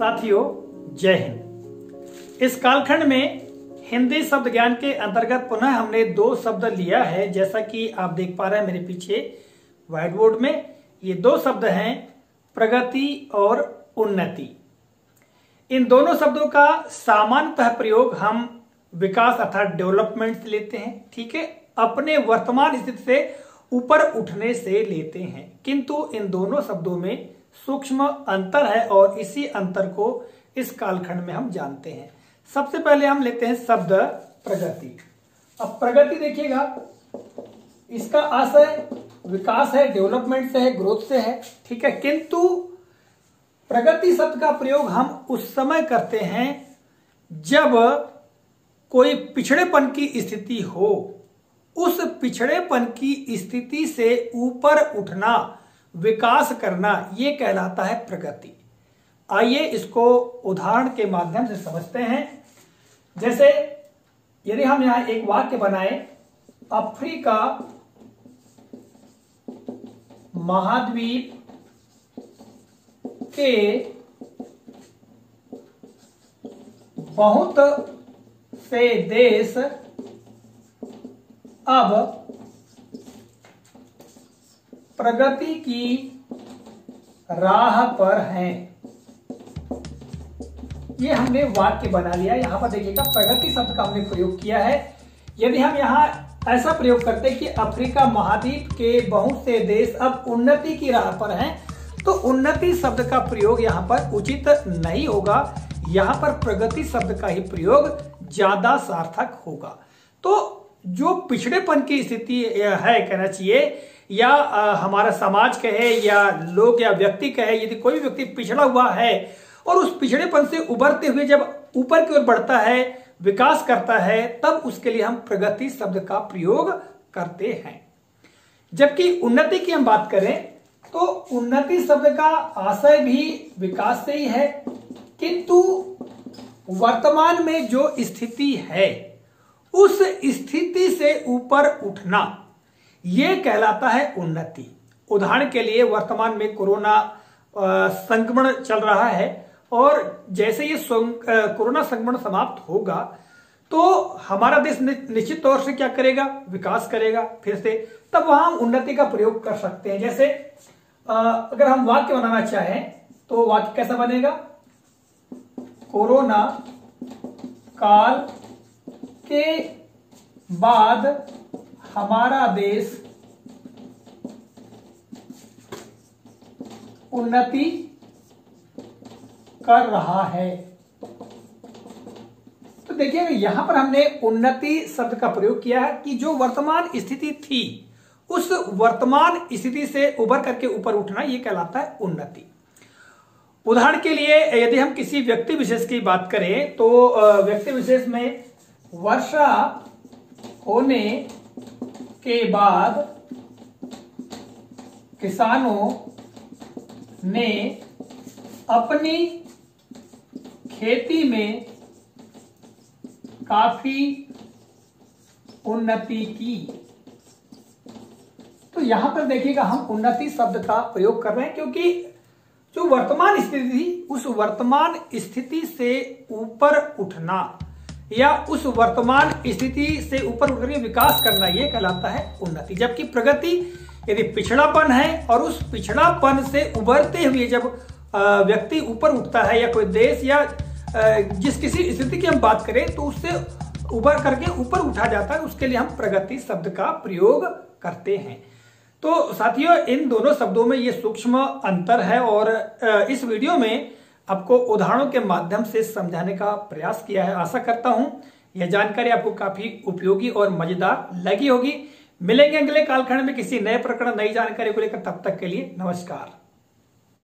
साथियों, जय हिंद। इस कालखंड में हिंदी शब्द ज्ञान के अंतर्गत पुनः हमने दो शब्द लिया है। जैसा कि आप देख पा रहे हैं मेरे पीछे व्हाइट बोर्ड में, ये दो शब्द हैं प्रगति और उन्नति। इन दोनों शब्दों का सामान्यतः प्रयोग हम विकास अर्थात डेवलपमेंट से लेते हैं, ठीक है, अपने वर्तमान स्थिति से ऊपर उठने से लेते हैं। किंतु इन दोनों शब्दों में सूक्ष्म अंतर है और इसी अंतर को इस कालखंड में हम जानते हैं। सबसे पहले हम लेते हैं शब्द प्रगति। अब प्रगति देखिएगा, इसका आशय विकास है, डेवलपमेंट से है, ग्रोथ से है, ठीक है। किंतु प्रगति शब्द का प्रयोग हम उस समय करते हैं जब कोई पिछड़ेपन की स्थिति हो। उस पिछड़ेपन की स्थिति से ऊपर उठना, विकास करना, यह कहलाता है प्रगति। आइए इसको उदाहरण के माध्यम से समझते हैं। जैसे यदि हम यहां एक वाक्य बनाए, अफ्रीका महाद्वीप के बहुत से देश अब प्रगति की राह पर हैं। ये हमने वाक्य बना लिया। यहां पर देखिएगा प्रगति शब्द का हमने प्रयोग किया है। यदि हम यहां ऐसा प्रयोग करते हैं कि अफ्रीका महाद्वीप के बहुत से देश अब उन्नति की राह पर हैं, तो उन्नति शब्द का प्रयोग यहां पर उचित नहीं होगा। यहां पर प्रगति शब्द का ही प्रयोग ज्यादा सार्थक होगा। तो जो पिछड़ेपन की स्थिति है, कहना चाहिए, या हमारा समाज कहे या लोग या व्यक्ति कहे, यदि कोई भी व्यक्ति पिछड़ा हुआ है और उस पिछड़ेपन से उभरते हुए जब ऊपर की ओर बढ़ता है, विकास करता है, तब उसके लिए हम प्रगति शब्द का प्रयोग करते हैं। जबकि उन्नति की हम बात करें तो उन्नति शब्द का आशय भी विकास से ही है, किंतु वर्तमान में जो स्थिति है उस स्थिति से ऊपर उठना, यह कहलाता है उन्नति। उदाहरण के लिए वर्तमान में कोरोना संक्रमण चल रहा है और जैसे ये कोरोना संक्रमण समाप्त होगा तो हमारा देश निश्चित तौर से क्या करेगा, विकास करेगा फिर से, तब वहां हम उन्नति का प्रयोग कर सकते हैं। जैसे अगर हम वाक्य बनाना चाहें तो वाक्य कैसा बनेगा, कोरोना काल के बाद हमारा देश उन्नति कर रहा है। तो देखिए यहां पर हमने उन्नति शब्द का प्रयोग किया है कि जो वर्तमान स्थिति थी उस वर्तमान स्थिति से उभर करके ऊपर उठना, यह कहलाता है उन्नति। उदाहरण के लिए यदि हम किसी व्यक्ति विशेष की बात करें तो व्यक्ति विशेष में वर्षा होने के बाद किसानों ने अपनी खेती में काफी उन्नति की। तो यहां पर देखिएगा हम उन्नति शब्द का प्रयोग कर रहे हैं क्योंकि जो वर्तमान स्थिति थी उस वर्तमान स्थिति से ऊपर उठना या उस वर्तमान स्थिति से ऊपर उठकर विकास करना, यह कहलाता है उन्नति। जबकि प्रगति यदि पिछड़ापन है और उस पिछड़ापन से उभरते हुए जब व्यक्ति ऊपर उठता है या कोई देश या जिस किसी स्थिति की हम बात करें तो उससे उभर करके ऊपर उठा जाता है, उसके लिए हम प्रगति शब्द का प्रयोग करते हैं। तो साथियों, इन दोनों शब्दों में ये सूक्ष्म अंतर है और इस वीडियो में आपको उदाहरणों के माध्यम से समझाने का प्रयास किया है। आशा करता हूं यह जानकारी आपको काफी उपयोगी और मजेदार लगी होगी। मिलेंगे अगले कालखंड में किसी नए प्रकरण, नई जानकारी को लेकर। तब तक के लिए नमस्कार।